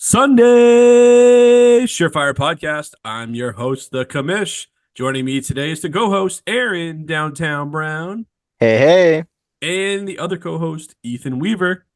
Sunday Surefire podcast. I'm your host, the Commish. Joining me today is the co-host, Aaron Downtown Brown, Hey, hey. and the other co-host, Ethan Weaver.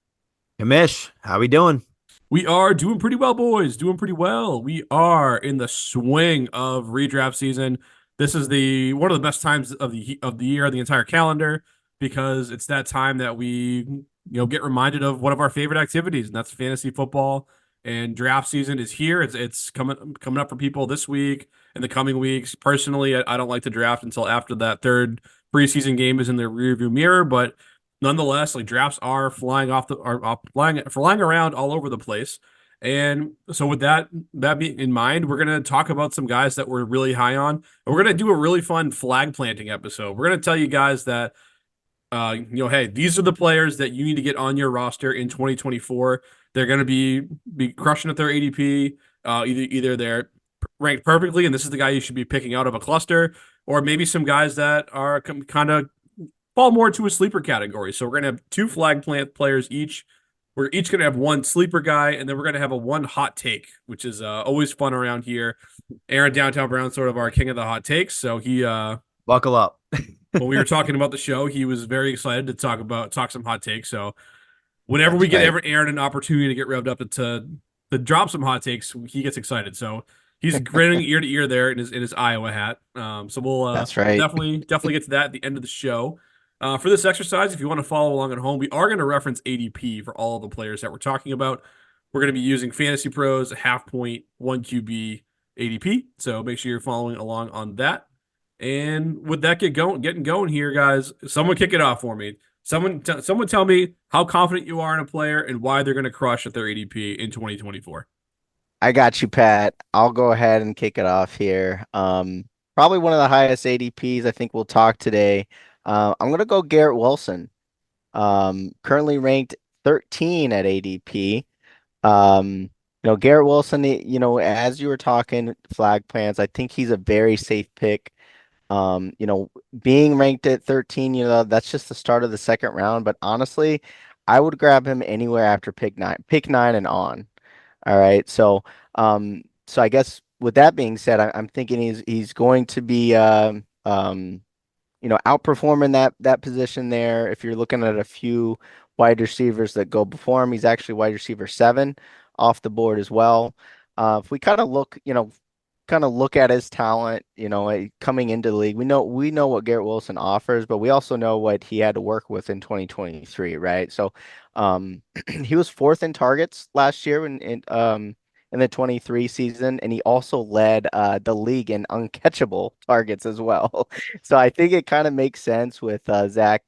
Kamish, how we doing? We are doing pretty well, boys. Doing pretty well. We are in the swing of redraft season. This is the one of the best times of the year, the entire calendar, because it's that time that we get reminded of one of our favorite activities, and that's fantasy football. And draft season is here. It's coming up for people this week and the coming weeks. Personally, I don't like to draft until after that third preseason game is in the rearview mirror, but nonetheless, like drafts are flying around all over the place. And so with that being in mind, we're gonna talk about some guys that we're really high on. And we're gonna do a really fun flag planting episode. We're gonna tell you guys that hey, these are the players that you need to get on your roster in 2024. They're gonna be crushing at their ADP. Either they're ranked perfectly, and this is the guy you should be picking out of a cluster, or maybe some guys that are kind of fall more to a sleeper category. So we're gonna have two flag plant players each. We're each gonna have one sleeper guy, and then we're gonna have a one hot take, which is always fun around here. Aaron Downtown Brown, sort of our king of the hot takes. So he Buckle up. when we were talking about the show, he was very excited to talk some hot takes. So whenever we That's get right. Aaron an opportunity to get revved up to drop some hot takes, he gets excited. So he's grinning ear to ear there in his Iowa hat. So That's we'll right. definitely get to that at the end of the show. For this exercise, if you want to follow along at home, we are going to reference ADP for all of the players that we're talking about. We're going to be using Fantasy Pros, half point, 1 QB ADP. So make sure you're following along on that. And with that getting going here, guys, someone kick it off for me. Someone tell me how confident you are in a player and why they're going to crush at their ADP in 2024. I got you, Pat. I'll go ahead and kick it off here. Probably one of the highest ADPs I think we'll talk today. I'm gonna go Garrett Wilson. Currently ranked 13 at ADP. Garrett Wilson, as you were talking flag plans, I think he's a very safe pick. Um, you know, Being ranked at 13, that's just the start of the second round. But honestly, I would grab him anywhere after pick nine and on. All right. So I guess with that being said, I'm thinking he's going to be outperforming that position there. If you're looking at a few wide receivers that go before him, he's actually wide receiver 7 off the board as well. If we kind of look at his talent, coming into the league, we know what Garrett Wilson offers, but we also know what he had to work with in 2023, right? So, he was fourth in targets last year in the 23 season, and he also led the league in uncatchable targets as well. So I think it kind of makes sense with Zach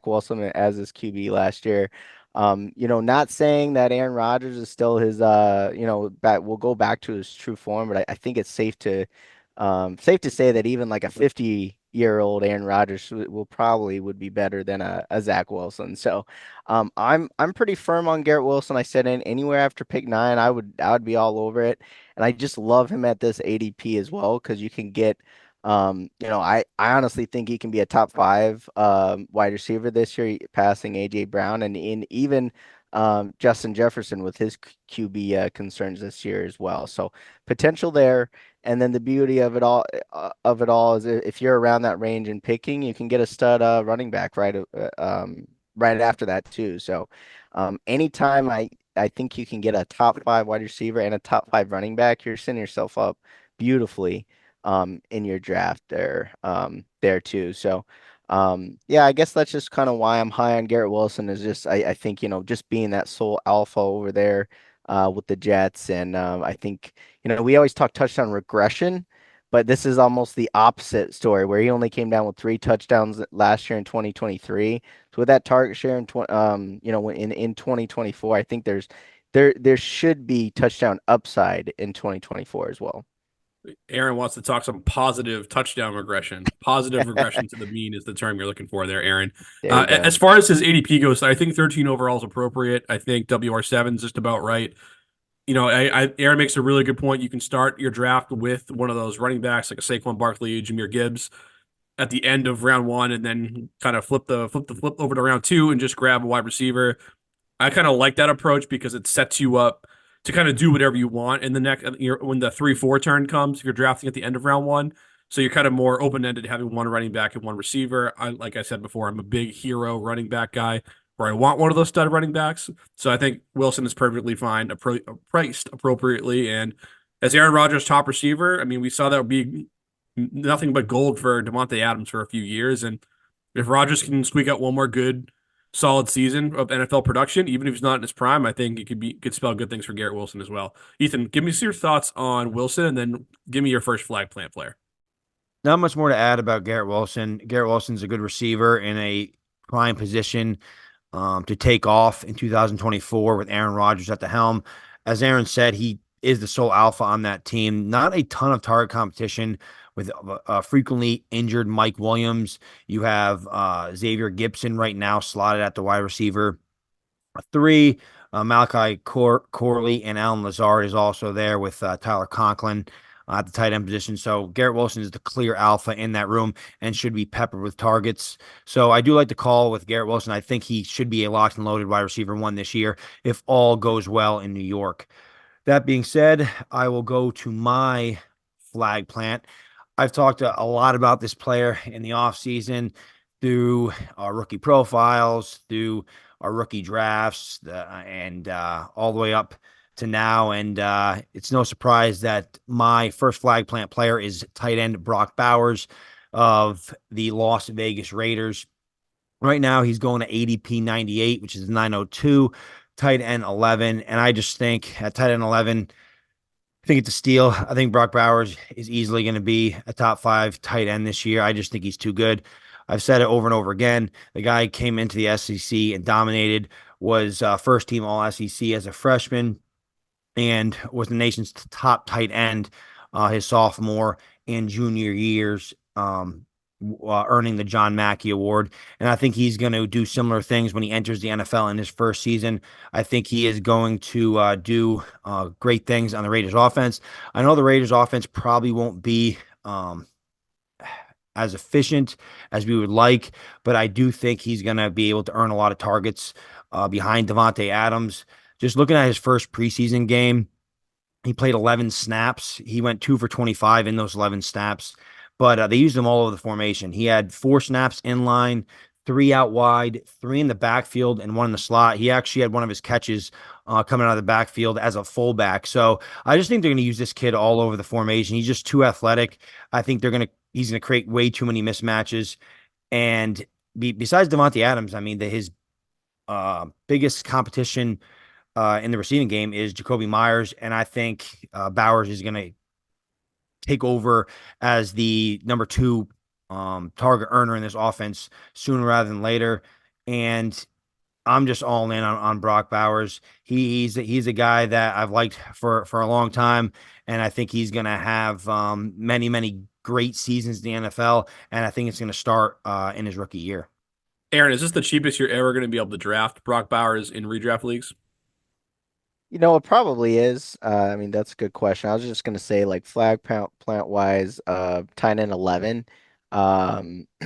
Wilson as his QB last year. Not saying that Aaron Rodgers is still his we'll go back to his true form, but I think it's safe to say that even like a 50-year-old Aaron Rodgers would be better than a Zach Wilson. So I'm pretty firm on Garrett Wilson. I said anywhere after pick 9, I would be all over it. And I just love him at this ADP as well, because you can get I honestly think he can be a top 5 wide receiver this year, passing AJ Brown and even Justin Jefferson with his QB concerns this year as well. So potential there. And then the beauty of it all is if you're around that range in picking, you can get a stud running back right after that too. So anytime I think you can get a top 5 wide receiver and a top 5 running back, you're setting yourself up beautifully in your draft there too. So yeah, I guess that's just kind of why I'm high on Garrett Wilson, is just I think just being that sole alpha over there with the Jets. And I think we always talk touchdown regression, but this is almost the opposite story, where he only came down with 3 touchdowns last year in 2023. So with that target share in 2024, I think there should be touchdown upside in 2024 as well. Aaron wants to talk some positive touchdown regression. Positive regression to the mean is the term you're looking for there, Aaron. There you As go. far as his ADP goes, I think 13 overall is appropriate. I think WR7 is just about right. Aaron makes a really good point. You can start your draft with one of those running backs like a Saquon Barkley, Jameer Gibbs at the end of round 1, and then kind of flip over to round 2 and just grab a wide receiver. I kind of like that approach because it sets you up to kind of do whatever you want in the next when the 3-4 turn comes, if you're drafting at the end of round one. So you're kind of more open-ended, having one running back and one receiver. Like I said before, I'm a big hero running back guy where I want one of those stud running backs. So I think Wilson is perfectly fine, priced appropriately. And as Aaron Rodgers' top receiver, I mean, we saw that would be nothing but gold for Devontae Adams for a few years. And if Rodgers can squeak out one more good, solid season of NFL production, even if he's not in his prime, I think it could spell good things for Garrett Wilson as well. Ethan, give me your thoughts on Wilson, and then give me your first flag plant player. Not much more to add about Garrett Wilson. Garrett Wilson's a good receiver in a prime position to take off in 2024 with Aaron Rodgers at the helm. As Aaron said, he is the sole alpha on that team. Not a ton of target competition with frequently injured Mike Williams. You have Xavier Gibson right now slotted at the wide receiver 3. Malachi Corley and Alan Lazard is also there with Tyler Conklin at the tight end position. So Garrett Wilson is the clear alpha in that room and should be peppered with targets. So I do like the call with Garrett Wilson. I think he should be a locked and loaded wide receiver 1 this year if all goes well in New York. That being said, I will go to my flag plant. I've talked a lot about this player in the offseason through our rookie profiles, through our rookie drafts, and all the way up to now. And it's no surprise that my first flag plant player is tight end Brock Bowers of the Las Vegas Raiders. Right now, he's going to ADP 98, which is 902, tight end 11. And I just think at tight end 11, I think it's a steal. I think Brock Bowers is easily going to be a top 5 tight end this year. I just think he's too good. I've said it over and over again. The guy came into the SEC and dominated, was first team All SEC as a freshman, and was the nation's top tight end his sophomore and junior years, earning the John Mackey Award. And I think he's going to do similar things when he enters the NFL in his first season. I think he is going to do great things on the Raiders offense. I know the Raiders offense probably won't be as efficient as we would like, but I do think he's going to be able to earn a lot of targets behind Devontae Adams. Just looking at his first preseason game, he played 11 snaps. He went 2 for 25 in those 11 snaps, but they used him all over the formation. He had 4 snaps in line, 3 out wide, 3 in the backfield, and 1 in the slot. He actually had one of his catches coming out of the backfield as a fullback. So I just think they're going to use this kid all over the formation. He's just too athletic. I think he's going to create way too many mismatches. And besides Devontae Adams, I mean, his biggest competition in the receiving game is Jacoby Myers. And I think Bowers is going to take over as the number 2 target earner in this offense sooner rather than later. And I'm just all in on Brock Bowers. He's a guy that I've liked for a long time, and I think he's going to have many great seasons in the NFL, and I think it's going to start in his rookie year. Aaron, is this the cheapest you're ever going to be able to draft Brock Bowers in redraft leagues? You know, it probably is. I mean, that's a good question. I was just gonna say, like flag plant wise, tight end 11,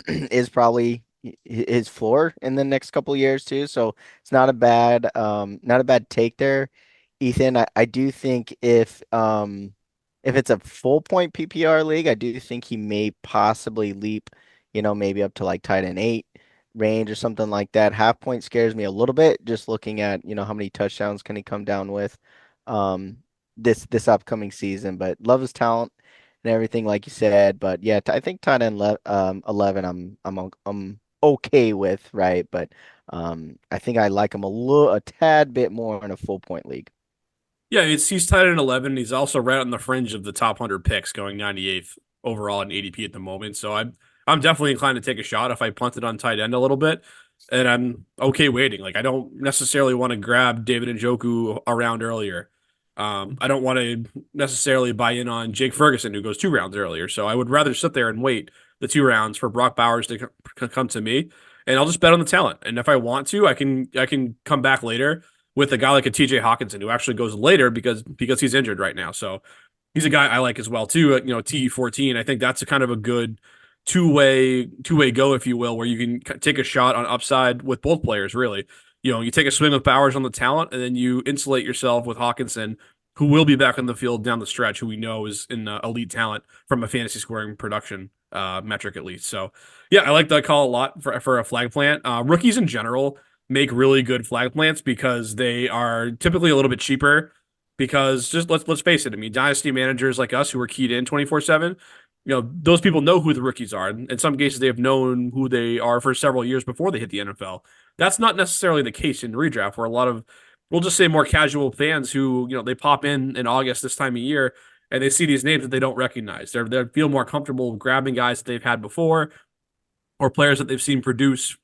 is probably his floor in the next couple of years too. So it's not a bad take there, Ethan. I do think if it's a full point PPR league, I do think he may possibly leap, maybe up to like tight end 8 range or something like that. Half point scares me a little bit, just looking at, how many touchdowns can he come down with um this upcoming season. But love his talent and everything, like you said. But yeah, I think tight end 11 I'm okay with, right? But I think I like him a tad bit more in a full point league. Yeah, he's tight end 11. He's also right on the fringe of the top 100 picks, going 98th overall in ADP at the moment. So I'm definitely inclined to take a shot if I punted on tight end a little bit, and I'm okay waiting. Like, I don't necessarily want to grab David Njoku around earlier. I don't want to necessarily buy in on Jake Ferguson, who goes 2 rounds earlier. So I would rather sit there and wait the 2 rounds for Brock Bowers to come to me, and I'll just bet on the talent. And if I want to, I can come back later with a guy like a TJ Hawkinson, who actually goes later because he's injured right now. So he's a guy I like as well too. TE14. I think that's a kind of a good two-way go, if you will, where you can take a shot on upside with both players, really. you take a swing with Bowers on the talent, and then you insulate yourself with Hawkinson, who will be back on the field down the stretch, who we know is in elite talent from a fantasy scoring production metric at least. So yeah, I like that call a lot for a flag plant. Rookies in general make really good flag plants because they are typically a little bit cheaper. Because just let's face it, I mean, dynasty managers like us who are keyed in 24/7, those people know who the rookies are. In some cases, they have known who they are for several years before they hit the NFL. That's not necessarily the case in redraft, where a lot of, we'll just say, more casual fans who, they pop in August this time of year and they see these names that they don't recognize. They feel more comfortable grabbing guys that they've had before or players that they've seen produce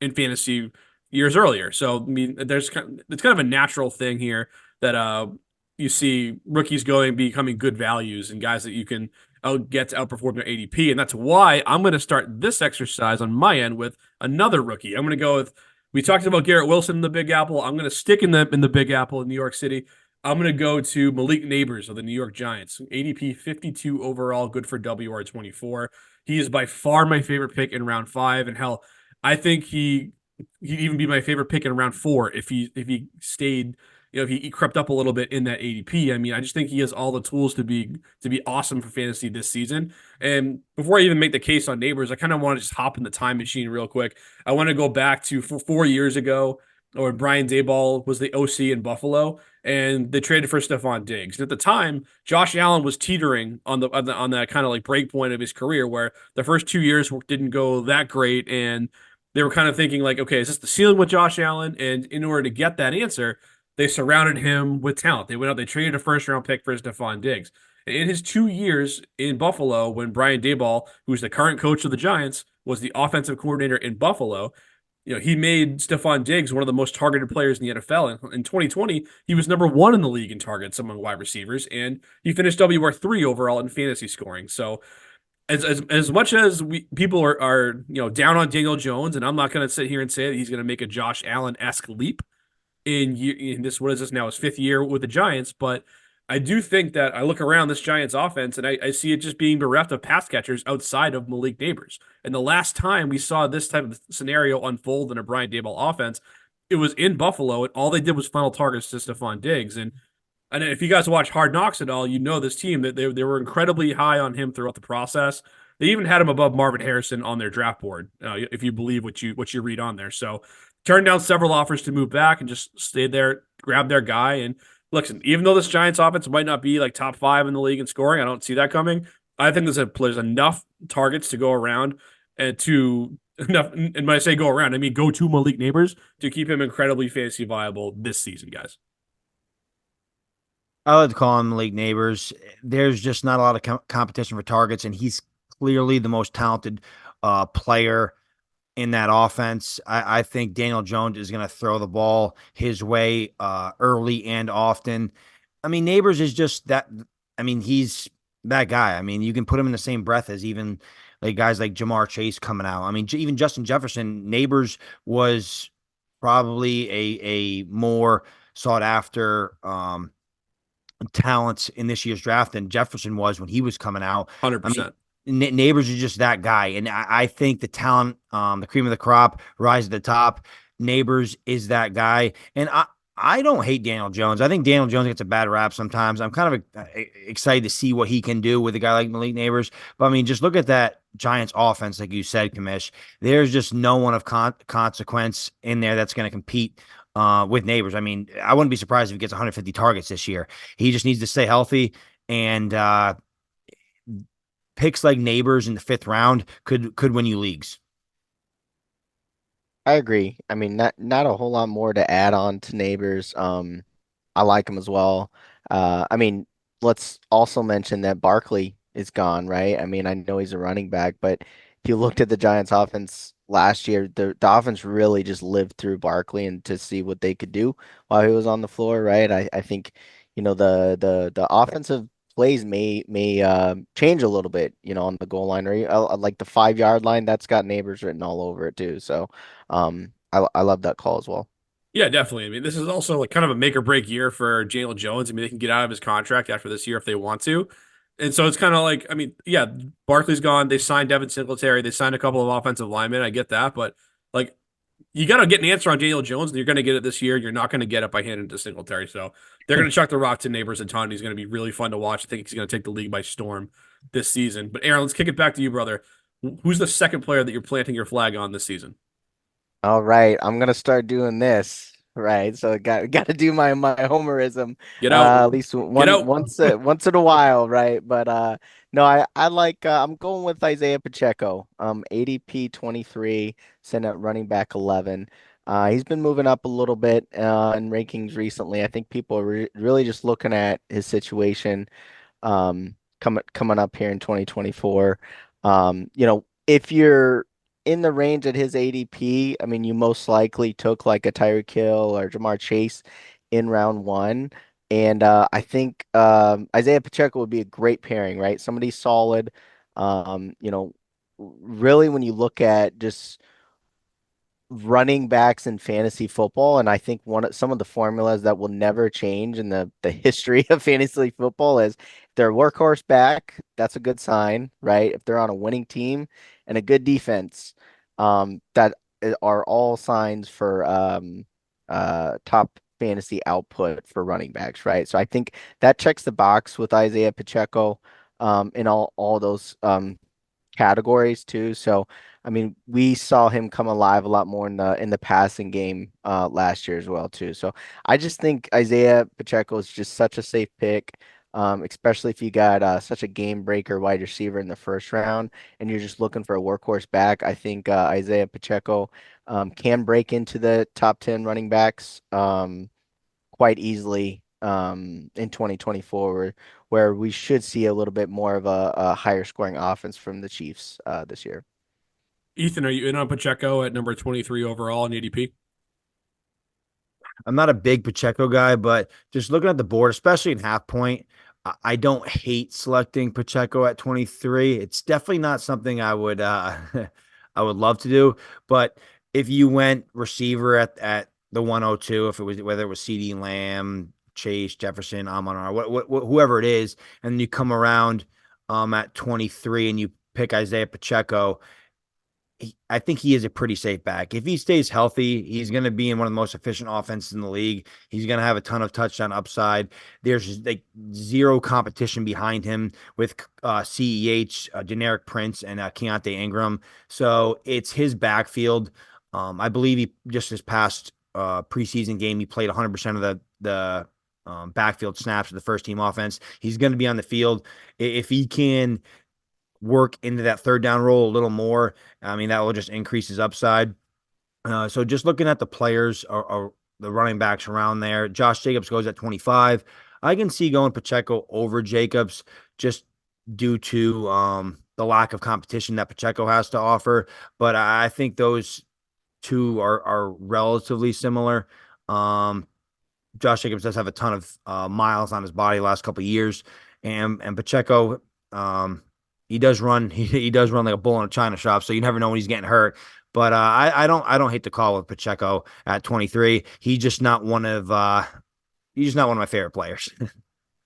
in fantasy years earlier. So I mean, it's kind of a natural thing here that you see rookies becoming good values and guys that you can get to outperform their ADP, and that's why I'm going to start this exercise on my end with another rookie. I'm going to go with. We talked about Garrett Wilson in the Big Apple. I'm going to stick in the Big Apple in New York City. I'm going to go to Malik Neighbors of the New York Giants. ADP 52 overall, good for WR24. He is by far my favorite pick in round 5, and hell, I think he'd even be my favorite pick in round 4 if he stayed, if he crept up a little bit in that ADP. I mean, I just think he has all the tools to be awesome for fantasy this season. And before I even make the case on Neighbors, I kind of want to just hop in the time machine real quick. I want to go back to 4 years ago, when Brian Daboll was the OC in Buffalo, and they traded for Stephon Diggs. And at the time, Josh Allen was teetering on that kind of like break point of his career, where the first 2 years didn't go that great, and they were kind of thinking like, okay, is this the ceiling with Josh Allen? And in order to get that answer, they surrounded him with talent. They went out, they traded a first round pick for Stephon Diggs. In his 2 years in Buffalo, when Brian Daboll, who's the current coach of the Giants, was the offensive coordinator in Buffalo, he made Stephon Diggs one of the most targeted players in the NFL. In 2020, he was number 1 in the league in targets among wide receivers, and he finished WR3 overall in fantasy scoring. So, as much as people are down on Daniel Jones, and I'm not going to sit here and say that he's going to make a Josh Allen-esque leap in this, what is this now, his 5th year with the Giants, but I do think that I look around this Giants offense and I see it just being bereft of pass catchers outside of Malik Neighbors. And the last time we saw this type of scenario unfold in a Brian Daboll offense, it was in Buffalo, and all they did was funnel targets to Stephon Diggs. And if you guys watch Hard Knocks at all, this team that they were incredibly high on him throughout the process. They even had him above Marvin Harrison on their draft board, if you believe what you read on there. So turned down several offers to move back and just stayed there, grabbed their guy. And listen, even though this Giants offense might not be like top 5 in the league in scoring, I don't see that coming. I think there's enough targets to go around and to enough. And when I say go around, I mean go to Malik Neighbors to keep him incredibly fantasy viable this season, guys. I like to call him Malik Neighbors. There's just not a lot of competition for targets, and he's clearly the most talented player in that offense. I think Daniel Jones is going to throw the ball his way early and often. I mean, Neighbors is just that. I mean, he's that guy. I mean, you can put him in the same breath as even like guys like Jamar Chase coming out. I mean, even Justin Jefferson. Neighbors was probably a more sought after talent in this year's draft than Jefferson was when he was coming out. 100%. Neighbors is just that guy. And I think the talent, the cream of the crop, rise to the top. Neighbors is that guy. And I don't hate Daniel Jones. I think Daniel Jones gets a bad rap sometimes. I'm kind of excited to see what he can do with a guy like Malik Neighbors. But I mean, just look at that Giants offense, like you said, Kamish. There's just no one of consequence in there that's going to compete with Neighbors. I mean, I wouldn't be surprised if he gets 150 targets this year. He just needs to stay healthy, and picks like Neighbors in the 5th round could win you leagues. I agree. I mean, not a whole lot more to add on to Neighbors. I like him as well. I mean, let's also mention that Barkley is gone, right? I mean, I know he's a running back, but if you looked at the Giants offense last year, the offense really just lived through Barkley and to see what they could do while he was on the floor, right? I think, the offensive plays may change a little bit, on the goal line, or like the 5-yard line, that's got Neighbors written all over it too. So I love that call as well. Yeah, definitely. I mean, this is also like kind of a make or break year for Jalen Jones. I mean, they can get out of his contract after this year if they want to. And so it's kind of like, I mean, yeah, Barkley's gone. They signed Devin Singletary. They signed a couple of offensive linemen. I get that. But like you got to get an answer on Daniel Jones, and you're going to get it this year. You're not going to get it by handing it to Singletary. So they're going to chuck the rock to Neighbors a ton. He's going to be really fun to watch. I think he's going to take the league by storm this season. But Aaron, let's kick it back to you, brother. Who's the second player that you're planting your flag on this season? All right, I'm gonna start doing this. Right, so got to do my Homerism, Get out. at least Get out. once in a while, right? But no, I like I'm going with Isaiah Pacheco. ADP 23, sent at running back 11. He's been moving up a little bit in rankings recently. I think people are really just looking at his situation coming up here in 2024. If you're in the range at his ADP, I mean, you most likely took like a Tyreek Hill or Jamar Chase in round one. And I think Isaiah Pacheco would be a great pairing, right? Somebody solid. Really, when you look at just running backs in fantasy football, and I think some of the formulas that will never change in the history of fantasy football is if they're a workhorse back, that's a good sign, right? If they're on a winning team and a good defense, that are all signs for top fantasy output for running backs, right? So I think that checks the box with Isaiah Pacheco in all those categories too. So I mean, we saw him come alive a lot more in the passing game last year as well too. So I just think Isaiah Pacheco is just such a safe pick, especially if you got such a game breaker wide receiver in the first round and you're just looking for a workhorse back. I think Isaiah Pacheco can break into the top 10 running backs quite easily in 2024, where we should see a little bit more of a higher scoring offense from the Chiefs this year. Ethan, are you in on Pacheco at number 23 overall in ADP? I'm not a big Pacheco guy, but just looking at the board, especially in half point, I don't hate selecting Pacheco at 23. It's definitely not something I would I would love to do. But if you went receiver at the 102, if it was whether it was CD Lamb, Chase, Jefferson, Amon, whoever it is, and you come around at 23 and you pick Isaiah Pacheco, I think he is a pretty safe back. If he stays healthy, he's going to be in one of the most efficient offenses in the league. He's going to have a ton of touchdown upside. There's like zero competition behind him with CEH, Generic Prince, and Keontae Ingram. So it's his backfield. I believe he just his past preseason game, he played 100% of the backfield snaps of the first team offense. He's going to be on the field. If he can work into that third down role a little more, I mean, that will just increase his upside. So just looking at the players or the running backs around there, Josh Jacobs goes at 25. I can see going Pacheco over Jacobs just due to the lack of competition that Pacheco has to offer. But I think those two are relatively similar. Josh Jacobs does have a ton of miles on his body the last couple of years, and Pacheco, he does run he does run like a bull in a china shop, so you never know when he's getting hurt. But I don't hate the call with Pacheco at 23. He's just not one of my favorite players.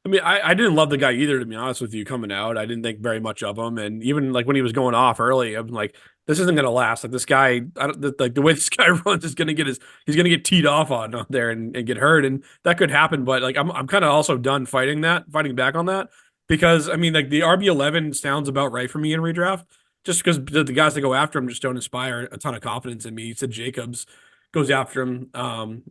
I mean, I didn't love the guy either, to be honest with you, coming out. I didn't think very much of him. And even like when he was going off early, I'm like, this isn't going to last. Like this guy, like the way this guy runs is going to get he's going to get teed off on there and get hurt. And that could happen. But like, I'm kind of also done fighting back on that because I mean, like the RB11 sounds about right for me in redraft just because the guys that go after him just don't inspire a ton of confidence in me. He said Jacobs goes after him.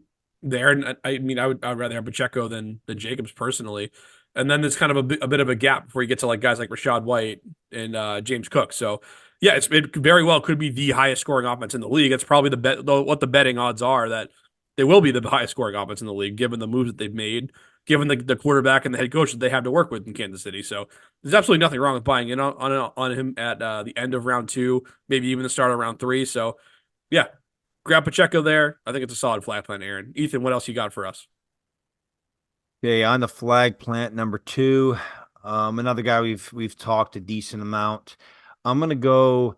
There. And I mean, I'd rather have Pacheco than Jacobs personally. And then there's kind of a bit of a gap before you get to like guys like Rashad White and James Cook. So yeah, it very well could be the highest scoring offense in the league. It's probably what the betting odds are that they will be the highest scoring offense in the league, given the moves that they've made, given the quarterback and the head coach that they have to work with in Kansas City. So there's absolutely nothing wrong with buying in on him at the end of round two, maybe even the start of round three. So yeah, grab Pacheco there. I think it's a solid flat plan, Aaron. Ethan, what else you got for us? Okay, on the flag plant number two, another guy we've talked a decent amount. I'm gonna go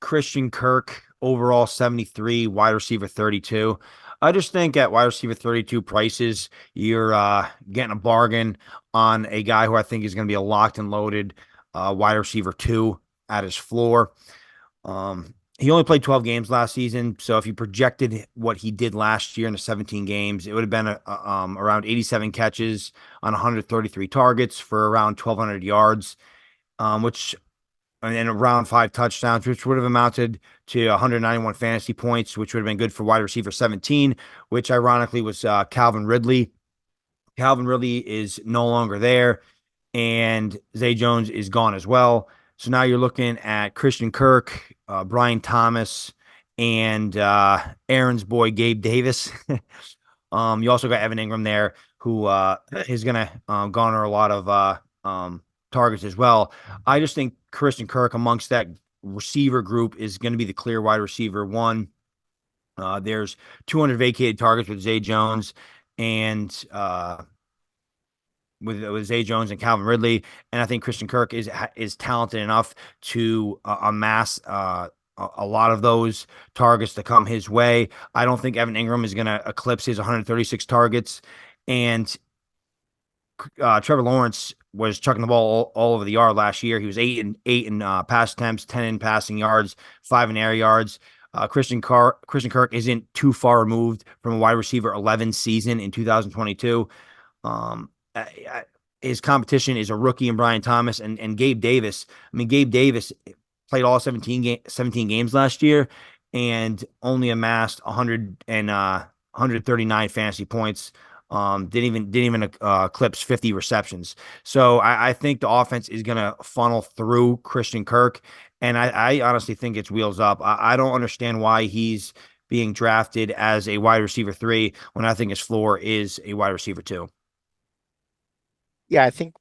Christian Kirk, overall 73, wide receiver 32. I just think at wide receiver 32 prices, you're getting a bargain on a guy who I think is going to be a locked and loaded wide receiver two at his floor. He only played 12 games last season, so if you projected what he did last year in the 17 games, it would have been around 87 catches on 133 targets for around 1,200 yards, which and around 5 touchdowns, which would have amounted to 191 fantasy points, which would have been good for wide receiver 17, which ironically was Calvin Ridley. Calvin Ridley is no longer there, and Zay Jones is gone as well. So now you're looking at Christian Kirk, Brian Thomas, and Aaron's boy Gabe Davis. You also got Evan Ingram there, who is going to garner a lot of targets as well. I just think Christian Kirk amongst that receiver group is going to be the clear wide receiver one. There's 200 vacated targets with Zay Jones and with Zay Jones and Calvin Ridley, and I think Christian Kirk is talented enough to amass a lot of those targets to come his way. I don't think Evan Ingram is going to eclipse his 136 targets, and Trevor Lawrence was chucking the ball all over the yard last year. He was 8 in pass attempts, 10 in passing yards, 5 in air yards. Christian Kirk isn't too far removed from a wide receiver 11 season in 2022. Um, his competition is a rookie in Brian Thomas and Gabe Davis. I mean, Gabe Davis played all 17 games last year and only amassed 139 fantasy points. Didn't even eclipse 50 receptions. So I think the offense is going to funnel through Christian Kirk, and I honestly think it's wheels up. I don't understand why he's being drafted as a wide receiver 3 when I think his floor is a wide receiver 2. Yeah, I think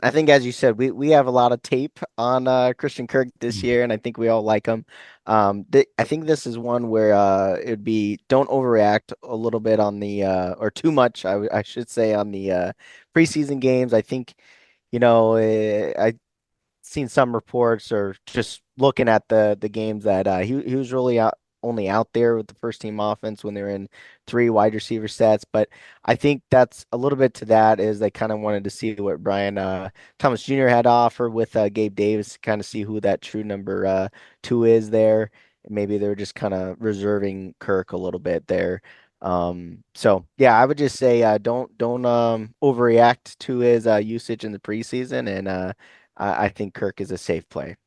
I think as you said, we have a lot of tape on Christian Kirk this year, and I think we all like him. I think this is one where it'd be don't overreact a little bit on the or too much, I should say, on the preseason games. I think I seen some reports or just looking at the games that he was really only out there with the first team offense when they're in 3 wide receiver sets. But I think that's a little bit to that is they kind of wanted to see what Brian Thomas Jr. had to offer with Gabe Davis to kind of see who that true number 2 is there. Maybe they're just kind of reserving Kirk a little bit there. So yeah, I would just say don't overreact to his usage in the preseason, and I think Kirk is a safe play.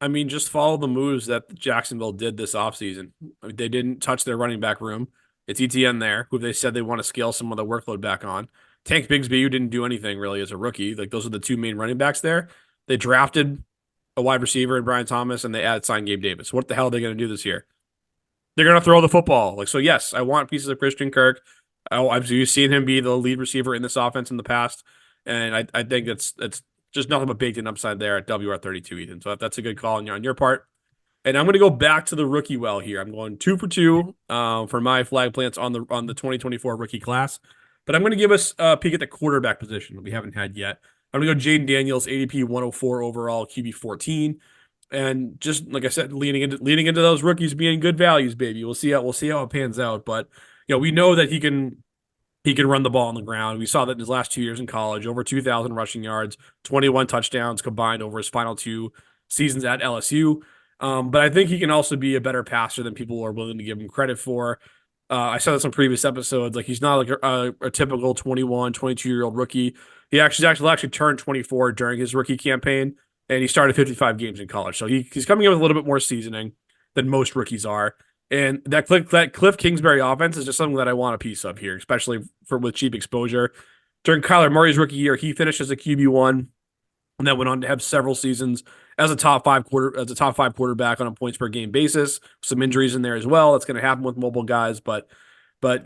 I mean, just follow the moves that Jacksonville did this offseason. I mean, they didn't touch their running back room. It's ETN there, who they said they want to scale some of the workload back on. Tank Bigsby, who didn't do anything really as a rookie. Like those are the 2 main running backs there. They drafted a wide receiver in Brian Thomas, and they signed Gabe Davis. What the hell are they going to do this year? They're going to throw the football. Like so, yes, I want pieces of Christian Kirk. I've seen him be the lead receiver in this offense in the past, and I think it's just nothing but baked in upside there at WR32, Ethan. So that's a good call on your part. And I'm going to go back to the rookie well here. I'm going 2 for 2 for my flag plants on the 2024 rookie class. But I'm going to give us a peek at the quarterback position that we haven't had yet. I'm going to go Jaden Daniels, ADP 104 overall, QB 14. And just like I said, leading into those rookies being good values, baby. We'll see how it pans out. But we know that he can run the ball on the ground. We saw that in his last 2 years in college, over 2,000 rushing yards, 21 touchdowns combined over his final 2 seasons at LSU. But I think he can also be a better passer than people are willing to give him credit for. I said this on previous episodes. Like he's not like a typical 21, 22-year-old rookie. He actually turned 24 during his rookie campaign, and he started 55 games in college. So he's coming in with a little bit more seasoning than most rookies are. And that Cliff Kingsbury offense is just something that I want a piece of here, especially with cheap exposure. During Kyler Murray's rookie year, he finished as a QB1, and then went on to have several seasons as a top five quarterback on a points per game basis. Some injuries in there as well. That's going to happen with mobile guys, but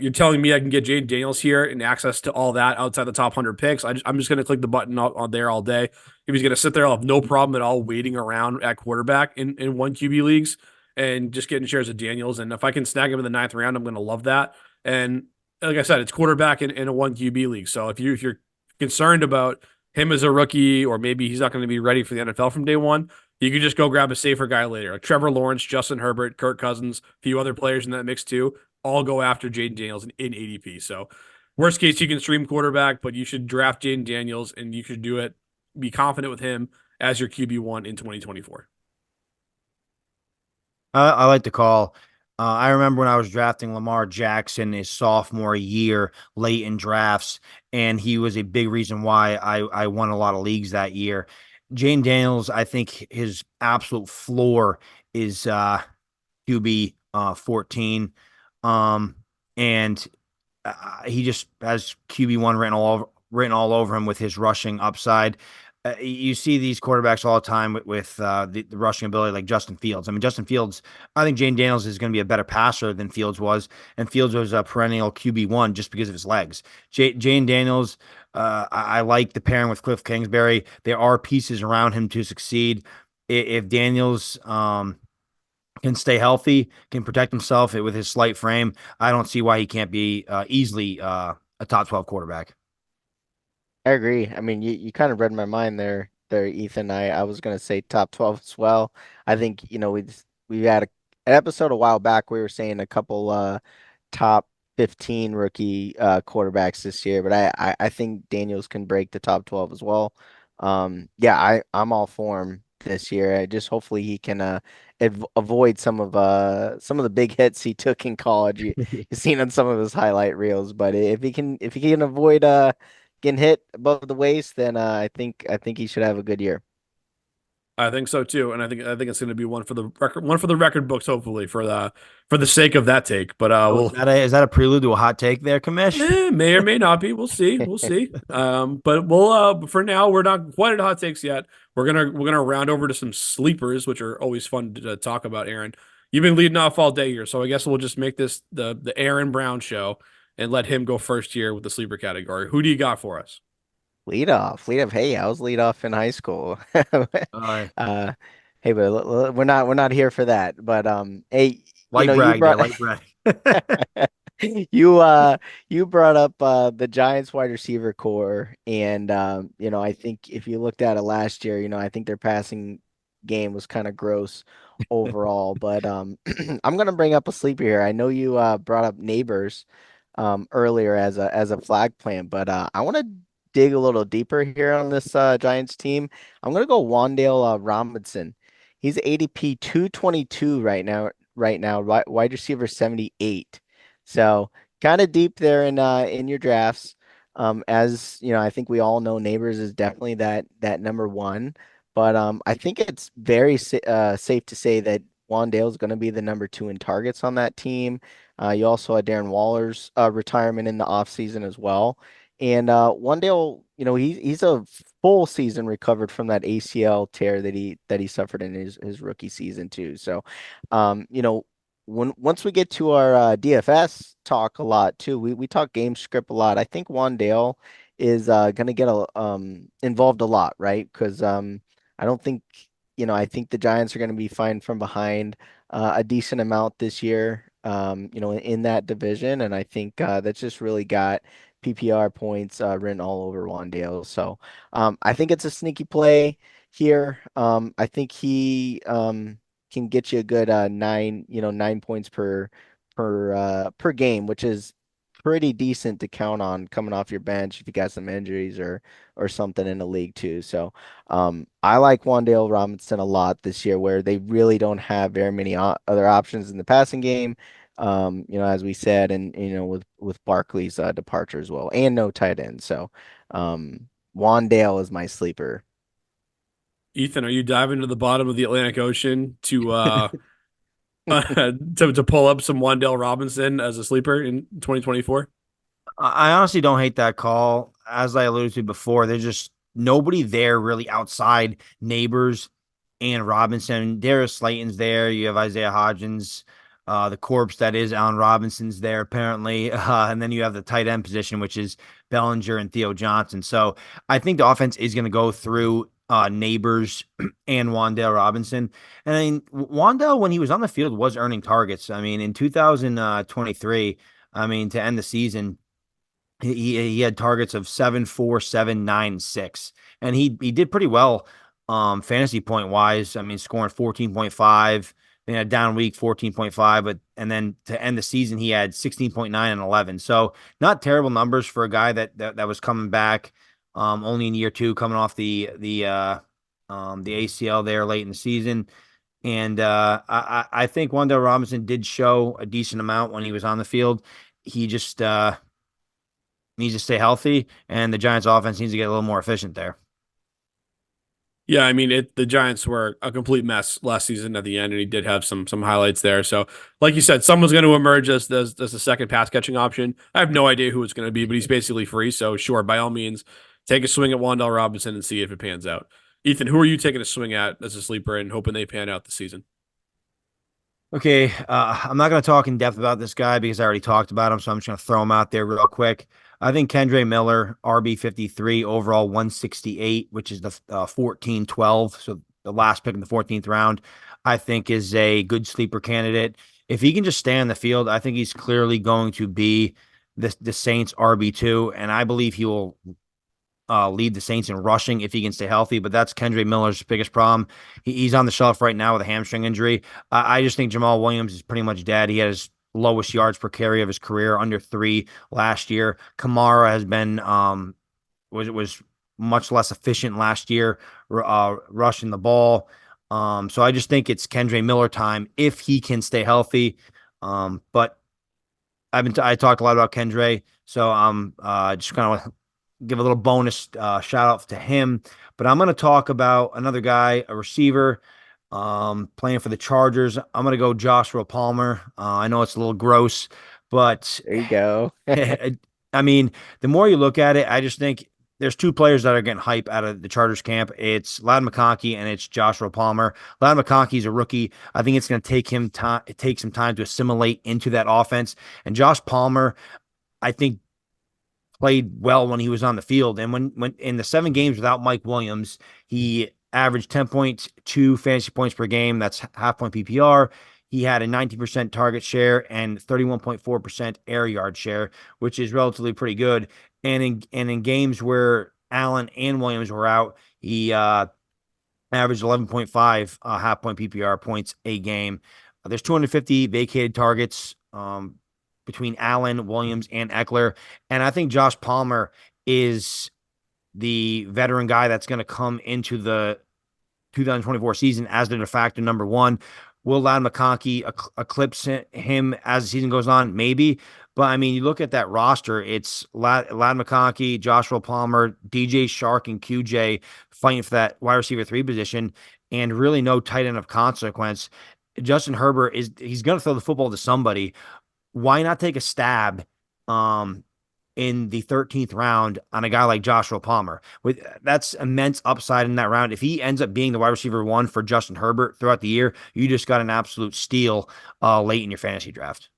you're telling me I can get Jaden Daniels here and access to all that outside the top 100 picks. I'm just going to click the button on there all day. If he's going to sit there, I'll have no problem at all waiting around at quarterback in 1 QB leagues and just getting shares of Daniels. And if I can snag him in the 9th round, I'm going to love that. And like I said, it's quarterback in a 1 QB league. So if you're concerned about him as a rookie, or maybe he's not going to be ready for the NFL from day one, you can just go grab a safer guy later. Like Trevor Lawrence, Justin Herbert, Kirk Cousins, a few other players in that mix too, all go after Jaden Daniels in ADP. So worst case, you can stream quarterback, but you should draft Jaden Daniels, and you should do it. Be confident with him as your QB1 in 2024. I like the call. I remember when I was drafting Lamar Jackson his sophomore year late in drafts, and he was a big reason why I won a lot of leagues that year. Jane Daniels, I think his absolute floor is QB 14. Um, and he just has QB1 written all over him with his rushing upside. You see these quarterbacks all the time with the rushing ability, like Justin Fields. I mean, Justin Fields, I think Jane Daniels is going to be a better passer than Fields was, and Fields was a perennial QB1 just because of his legs. Jane Daniels, I like the pairing with Cliff Kingsbury. There are pieces around him to succeed. If Daniels can stay healthy, can protect himself with his slight frame, I don't see why he can't be easily a top 12 quarterback. I agree. I mean, you kind of read my mind there, Ethan. I was gonna say top 12 as well. I think, we had an episode a while back. We were saying a couple top 15 rookie quarterbacks this year, but I think Daniels can break the top 12 as well. Yeah, I'm all for him this year. I just hopefully he can avoid some of the big hits he took in college. You've seen on some of his highlight reels, but if he can avoid getting hit above the waist, then I think he should have a good year. I think so too, and I think it's going to be one for the record books, hopefully for the sake of that take. But Oh, we'll is that a prelude to a hot take there, Kamish? may or may not be. We'll see. We'll see. But for now, we're not quite at hot takes yet. We're gonna round over to some sleepers, which are always fun to talk about. Aaron, you've been leading off all day here, so I guess we'll just make this the Aaron Brown show and let him go first here with the sleeper category. Who do you got for us? Lead off. Hey, I was lead off in high school. Uh, Uh, hey, but we're not here for that. But hey, Light you brag there, brought light brag. you you brought up the Giants wide receiver core, and I think if you looked at it last year, I think their passing game was kind of gross overall. But I'm gonna bring up a sleeper here. I know you brought up Neighbors earlier as a flag plant, but I want to dig a little deeper here on this Giants team. I'm gonna go Wandale Robinson. He's ADP 222 right now. Right now, wide receiver 78. So kind of deep there in your drafts. As you know, I think we all know Neighbors is definitely that number one. But I think it's very safe to say that Wandale is going to be the number two in targets on that team. You also had Darren Waller's retirement in the offseason as well. And Wandale, he's a full season recovered from that ACL tear that he suffered in his rookie season too. So, once we get to our DFS talk a lot too, we talk game script a lot. I think Wandale is going to get involved a lot, right? Because I don't think I think the Giants are going to be fine from behind a decent amount this year. In that division, and I think that's just really got PPR points written all over Wandale. So I think it's a sneaky play here. I think he can get you a good 9 points per game, which is pretty decent to count on coming off your bench if you got some injuries or something in the league too. So I like Wandale Robinson a lot this year, where they really don't have very many other options in the passing game. As we said, and with Barkley's departure as well, and no tight end. So Wandale is my sleeper. Ethan, are you diving to the bottom of the Atlantic Ocean to to pull up some Wandale Robinson as a sleeper in 2024? I honestly don't hate that call. As I alluded to before, there's just nobody there really outside Neighbors and Robinson. Darius Slayton's there. You have Isaiah Hodgins, the corpse that is Allen Robinson's there apparently, and then you have the tight end position, which is Bellinger and Theo Johnson. So I think the offense is going to go through Neighbors and Wandale Robinson. And I mean, Wandale, when he was on the field, was earning targets. I mean, in 2023, I mean, to end the season, he had targets of 7, 4, 7, 9, 6, and he did pretty well fantasy point wise. I mean, scoring 14.5 in a down week, 14.5, but and then to end the season he had 16.9 and 11. So not terrible numbers for a guy that was coming back only in year two, coming off the ACL there late in the season. And I think Wandale Robinson did show a decent amount when he was on the field. He just needs to stay healthy, and the Giants' offense needs to get a little more efficient there. Yeah, I mean, the Giants were a complete mess last season at the end, and he did have some highlights there. So, like you said, someone's going to emerge as a second pass catching option. I have no idea who it's going to be, but he's basically free. So, sure, by all means, take a swing at Wandell Robinson and see if it pans out. Ethan, who are you taking a swing at as a sleeper and hoping they pan out this season? Okay, I'm not going to talk in depth about this guy because I already talked about him, so I'm just going to throw him out there real quick. I think Kendre Miller, RB 53, overall 168, which is the 14-12, so the last pick in the 14th round, I think is a good sleeper candidate. If he can just stay on the field, I think he's clearly going to be the Saints RB2, and I believe he will lead the Saints in rushing if he can stay healthy. But that's Kendre Miller's biggest problem. He's on the shelf right now with a hamstring injury. I just think Jamal Williams is pretty much dead. He had his lowest yards per carry of his career, under 3 last year. Kamara has been was much less efficient last year, rushing the ball. So I just think it's Kendre Miller time if he can stay healthy. But I talked a lot about Kendre, so I'm just kind of give a little bonus shout out to him. But I'm going to talk about another guy, a receiver, playing for the Chargers. I'm going to go Joshua Palmer. I know it's a little gross, but There you go. I mean, the more you look at it, I just think there's two players that are getting hype out of the Chargers camp. It's Ladd McConkey and it's Joshua Palmer. Ladd McConkey's a rookie. I think it's going to take him time. It takes some time to assimilate into that offense. And Josh Palmer, I think, played well when he was on the field. And when in the 7 games without Mike Williams, he averaged 10.2 fantasy points per game. That's half point PPR. He had a 90% target share and 31.4% air yard share, which is relatively pretty good. And in games where Allen and Williams were out, he averaged 11.5 half point PPR points a game. There's 250 vacated targets between Allen, Williams, and Eckler. And I think Josh Palmer is the veteran guy that's going to come into the 2024 season as the de facto number one. Will Ladd McConkey eclipse him as the season goes on? Maybe. But I mean, you look at that roster, it's Ladd McConkey, Joshua Palmer, DJ Shark, and QJ fighting for that wide receiver 3 position, and really no tight end of consequence. Justin Herbert he's going to throw the football to somebody. Why not take a stab in the 13th round on a guy like Joshua Palmer? That's immense upside in that round. If he ends up being the wide receiver 1 for Justin Herbert throughout the year, you just got an absolute steal late in your fantasy draft.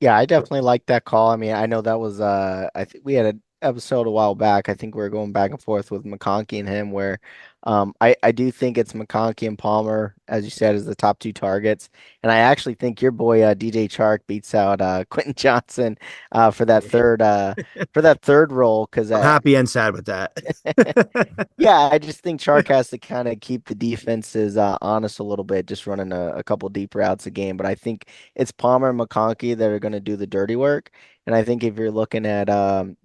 Yeah, I definitely like that call. I mean, I know that was I think we had an episode a while back. I think we were going back and forth with McConkey and him where I do think it's McConkey and Palmer, as you said, as the top 2 targets. And I actually think your boy DJ Chark beats out Quentin Johnson for that third role because I'm happy and sad with that. yeah, I just think Chark has to kind of keep the defenses honest a little bit, just running a couple deep routes a game. But I think it's Palmer and McConkey that are going to do the dirty work. And I think if you're looking at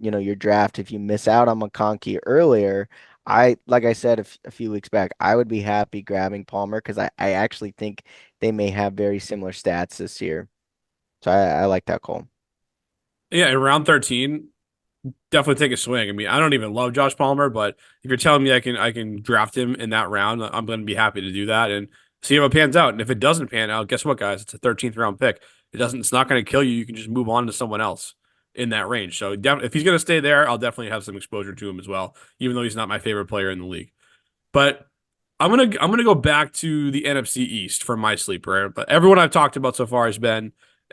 your draft, if you miss out on McConkey earlier, like I said a few weeks back, I would be happy grabbing Palmer because I actually think they may have very similar stats this year. So I like that call. Yeah, in round 13, definitely take a swing. I mean, I don't even love Josh Palmer, but if you're telling me I can draft him in that round, I'm going to be happy to do that and see how it pans out. And if it doesn't pan out, guess what, guys? It's a 13th round pick. It's not going to kill you. You can just move on to someone else in that range. So if he's going to stay there, I'll definitely have some exposure to him as well, even though he's not my favorite player in the league. But I'm gonna go back to the NFC East for my sleeper. But everyone I've talked about so far has been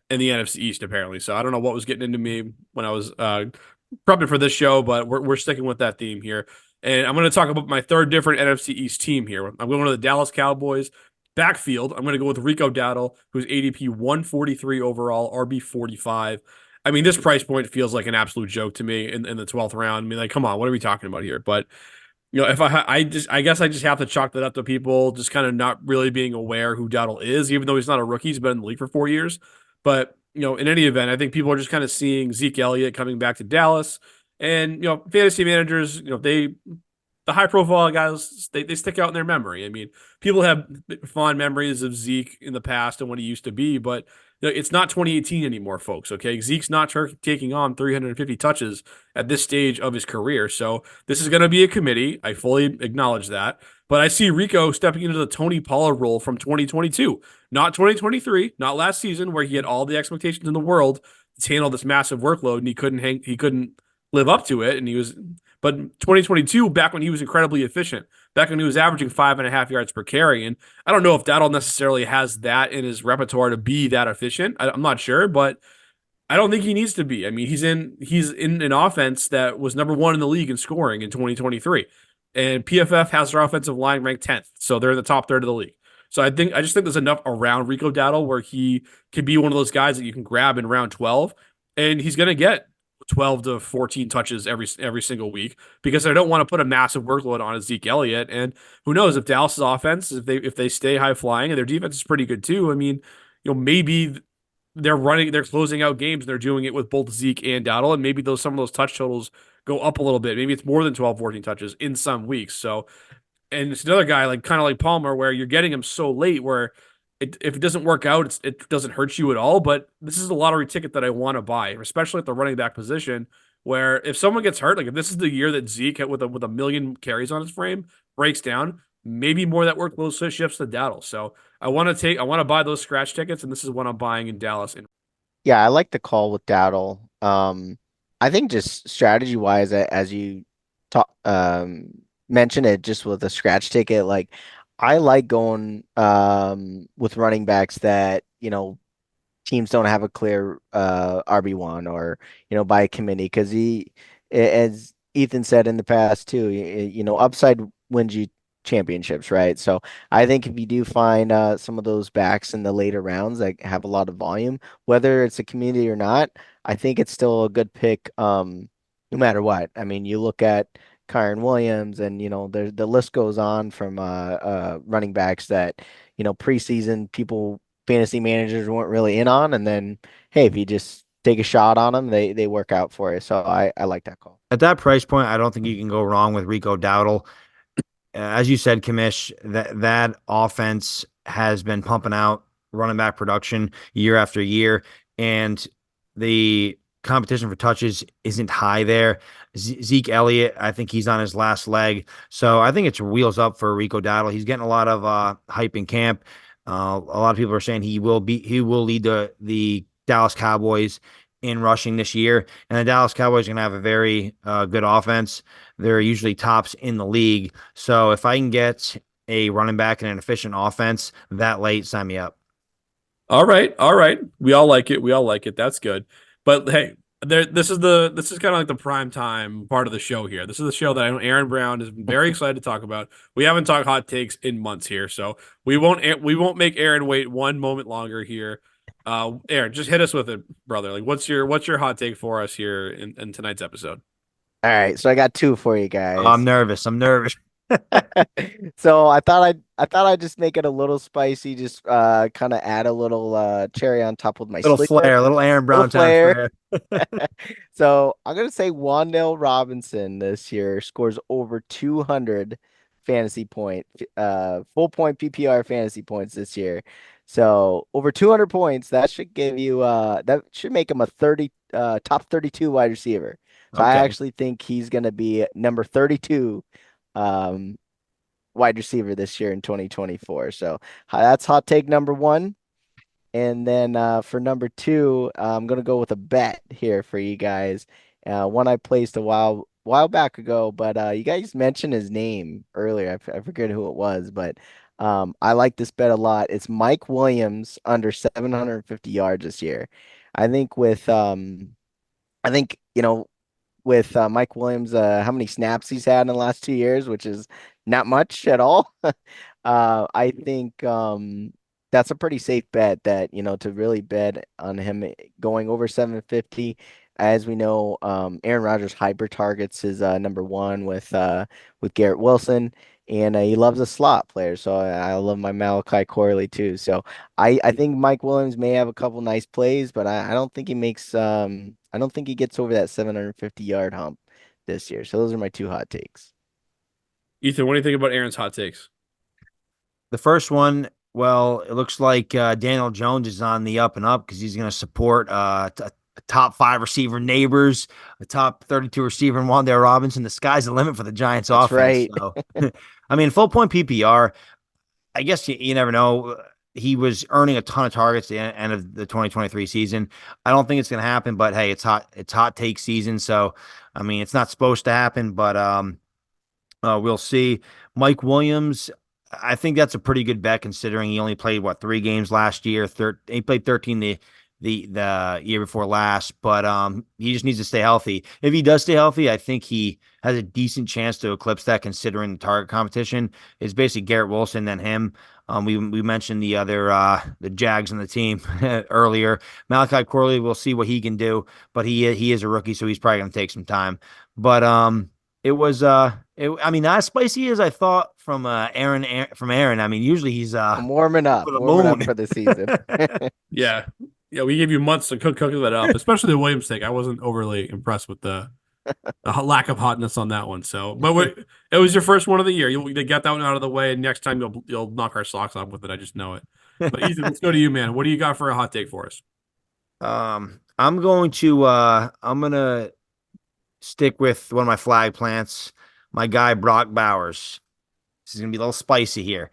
in the NFC East apparently. So I don't know what was getting into me when I was prepping for this show, but we're sticking with that theme here. And I'm going to talk about my third different NFC East team here. I'm going to the Dallas Cowboys backfield. I'm going to go with Rico Dowdle, who's ADP 143 overall, RB 45. I mean, this price point feels like an absolute joke to me in the 12th round. I mean, like, come on, what are we talking about here? But if I guess I just have to chalk that up to people just kind of not really being aware who Dowdle is, even though he's not a rookie. He's been in the league for 4 years. But, in any event, I think people are just kind of seeing Zeke Elliott coming back to Dallas. And, fantasy managers, the high profile guys, they stick out in their memory. I mean, people have fond memories of Zeke in the past and what he used to be, but it's not 2018 anymore, folks. Okay, Zeke's not taking on 350 touches at this stage of his career, so this is going to be a committee. I fully acknowledge that, but I see Rico stepping into the Tony Pollard role from 2022, not 2023, not last season where he had all the expectations in the world to handle this massive workload and he couldn't live up to it, and he was. But 2022, back when he was incredibly efficient, back when he was averaging 5.5 yards per carry, and I don't know if Dowdle necessarily has that in his repertoire to be that efficient. I'm not sure, but I don't think he needs to be. I mean, he's in an offense that was number one in the league in scoring in 2023, and PFF has their offensive line ranked 10th, so they're in the top third of the league. So I just think there's enough around Rico Dowdle where he could be one of those guys that you can grab in round 12, and he's going to get 12 to 14 touches every single week because I don't want to put a massive workload on Zeke Elliott. And who knows if Dallas's offense, if they stay high flying and their defense is pretty good too. I mean, maybe they're closing out games and they're doing it with both Zeke and Dowdle, and maybe some of those touch totals go up a little bit. Maybe it's more than 12, 14 touches in some weeks. So, and it's another guy like kind of like Palmer where you're getting him so late where if it doesn't work out, it doesn't hurt you at all. But this is a lottery ticket that I want to buy, especially at the running back position, where if someone gets hurt, like if this is the year that Zeke with a million carries on his frame breaks down, maybe more of that workload shifts to Dowdle. So I want to buy those scratch tickets, and this is what I'm buying in Dallas. Yeah, I like the call with Dowdle. I think just strategy wise, as you talk, mention it, just with a scratch ticket, like I like going with running backs that teams don't have a clear RB1 or by committee because as Ethan said in the past too, upside wins you championships, right? So I think if you do find some of those backs in the later rounds that have a lot of volume, whether it's a community or not, I think it's still a good pick no matter what. I mean, you look at Kyron Williams and the list goes on from running backs that preseason people fantasy managers weren't really in on, and then hey, if you just take a shot on them, they work out for you. So I like that call. At that price point, I don't think you can go wrong with Rico Dowdle. As you said, Kamish, that offense has been pumping out running back production year after year, and the competition for touches isn't high there. Zeke Elliott, I think he's on his last leg, so I think it's wheels up for Rico Dowdle. He's getting a lot of hype in camp. A lot of people are saying he will lead the Dallas Cowboys in rushing this year, and the Dallas Cowboys are going to have a very good offense. They're usually tops in the league. So if I can get a running back and an efficient offense that late, sign me up. All right, all right. We all like it. We all like it. That's good. But hey, this is kind of like the prime time part of the show here. This is the show that I know Aaron Brown is very excited to talk about. We haven't talked hot takes in months here, so we won't make Aaron wait one moment longer here. Aaron, just hit us with it, brother. Like, what's your hot take for us here in tonight's episode? All right, so I got two for you Oh, I'm guys. nervous. I'm nervous. So I thought I'd just make it a little spicy, just kind of add a little cherry on top with my Little sleeper, flair, little Aaron little Brown town flair. flair. So I'm gonna say Wan'Dale Robinson this year scores over 200 fantasy point, full point PPR fantasy points this year. So over 200 points, that should give you that should make him a top 32 wide receiver. So I Okay. actually think he's gonna be number 32 um wide receiver this year in 2024. So that's hot take number one. And then for number two, I'm gonna go with a bet here for you guys. One I placed a while back ago, but you guys mentioned his name earlier. I forget who it was, but I like this bet a lot. It's Mike Williams under 750 yards this year. I think I think with Mike Williams, how many snaps he's had in the last 2 years, which is not much at all. I think that's a pretty safe bet that, to really bet on him going over 750. As we know, Aaron Rodgers hyper targets his number one with Garrett Wilson, and he loves a slot player. So I love my Malachi Corley too. So I think Mike Williams may have a couple nice plays, but I don't think I don't think he gets over that 750 yard hump this year. So those are my two hot takes. Ethan, what do you think about Aaron's hot takes? The first one, well, it looks like Daniel Jones is on the up and up because he's going to support a top 5 receiver neighbors, a top 32 receiver in Wan'Dale Robinson. The sky's the limit for the Giants That's offense. right. So, I mean, full point PPR, I guess you never know. He was earning a ton of targets at the end of the 2023 season. I don't think it's going to happen, but hey, it's hot take season. So, I mean, it's not supposed to happen, but we'll see. Mike Williams, I think that's a pretty good bet considering he only played 3 games last year. He played 13 the year before last, but he just needs to stay healthy. If he does stay healthy, I think he has a decent chance to eclipse that considering the target competition. It's basically Garrett Wilson and him. We mentioned the other the Jags on the team earlier. Malachi Corley, we'll see what he can do, but he is a rookie, so he's probably going to take some time. But it was I mean, not as spicy as I thought from Aaron. I mean, usually he's I'm warming up, over the moon. for the season. Yeah. Yeah, we gave you months to cook that up, especially the Williams take. I wasn't overly impressed with the lack of hotness on that one. So, but it was your first one of the year. You get that one out of the way, and next time you'll knock our socks off with it. I just know it. But Ethan, let's go to you, man. What do you got for a hot take for us? I'm gonna stick with one of my flag plants, my guy Brock Bowers. This is gonna be a little spicy here.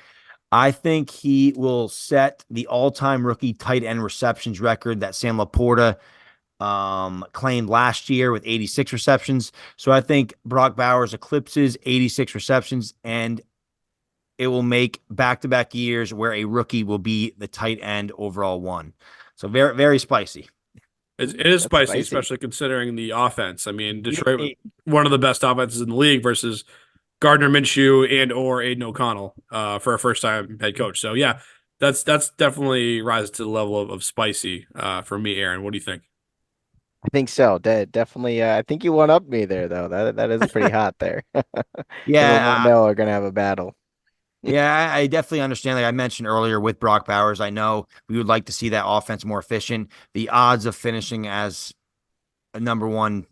I think he will set the all-time rookie tight end receptions record that Sam Laporta claimed last year with 86 receptions. So I think Brock Bowers eclipses 86 receptions, and it will make back-to-back years where a rookie will be the tight end overall one. So very, very spicy. It is That's spicy, spicy. especially considering the offense. I mean, Detroit, one of the best offenses in the league versus Gardner Minshew and or Aiden O'Connell for a first time head coach. So yeah, that's definitely rises to the level of spicy for me, Aaron. What do you think? I think so. Definitely. I think you one up me there, though. That is pretty hot there. Him and Yeah, Wendell are gonna have a battle. yeah, I definitely understand. Like I mentioned earlier with Brock Bowers, I know we would like to see that offense more efficient. The odds of finishing as a number one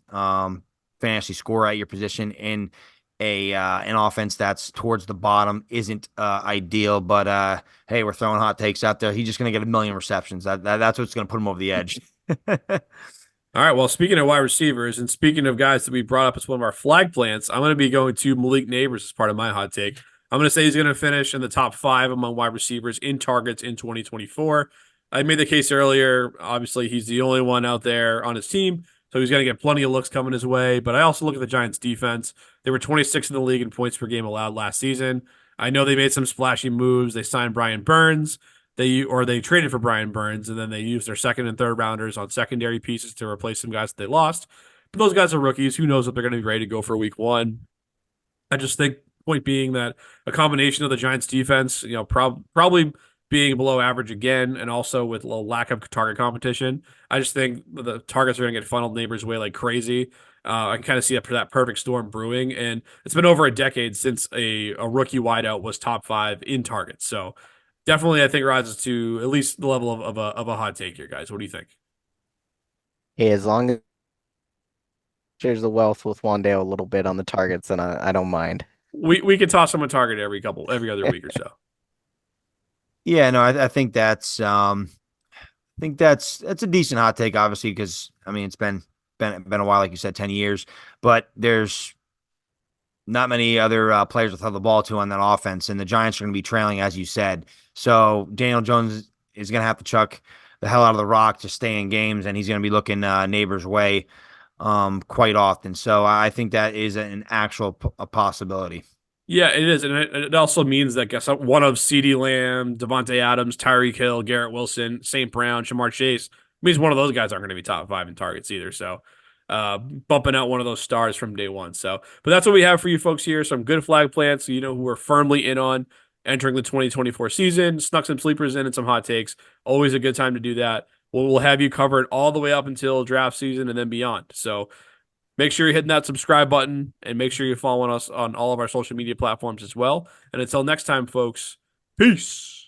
fantasy scorer at your position in a an offense that's towards the bottom isn't ideal. But hey, we're throwing hot takes out there. He's just going to get 1 million receptions. That's what's going to put him over the edge. All right. Well, speaking of wide receivers and speaking of guys that we brought up as one of our flag plants, I'm going to be going to Malik Neighbors as part of my hot take. I'm going to say he's going to finish in the top 5 among wide receivers in targets in 2024. I made the case earlier. Obviously, he's the only one out there on his team, so he's going to get plenty of looks coming his way. But I also look at the Giants' defense. They were 26th in the league in points per game allowed last season. I know they made some splashy moves. They signed Brian Burns. They traded for Brian Burns, and then they used their second and third rounders on secondary pieces to replace some guys that they lost. But those guys are rookies. Who knows if they're going to be ready to go for week one? I just think point being that a combination of the Giants defense, probably being below average again, and also with a lack of target competition, I just think the targets are going to get funneled Neighbors' way like crazy. I can kind of see that perfect storm brewing, and it's been over a decade since a rookie wideout was top 5 in targets. So definitely, I think rises to at least the level of a hot take here, guys. What do you think? Hey, as long as shares the wealth with Wandale a little bit on the targets, then I don't mind. We could toss him a target every other week or so. Yeah, no, I think that's a decent hot take, obviously, because I mean it's been a while, like you said, 10 years, but there's not many other players to throw the ball to on that offense, and the Giants are going to be trailing, as you said. So Daniel Jones is going to have to chuck the hell out of the rock to stay in games, and he's going to be looking Neighbors' way quite often. So I think that is an actual a possibility. Yeah, it is, and it also means that guess one of CeeDee Lamb, Devontae Adams, Tyreek Hill, Garrett Wilson, St. Brown, Shamar Chase means one of those guys aren't going to be top 5 in targets either. So, bumping out one of those stars from day one. So, but that's what we have for you folks here. Some good flag plants, who are firmly in on entering the 2024 season. Snuck some sleepers in and some hot takes. Always a good time to do that. We'll have you covered all the way up until draft season and then beyond. So. Make sure you're hitting that subscribe button and make sure you're following us on all of our social media platforms as well. And until next time, folks, peace.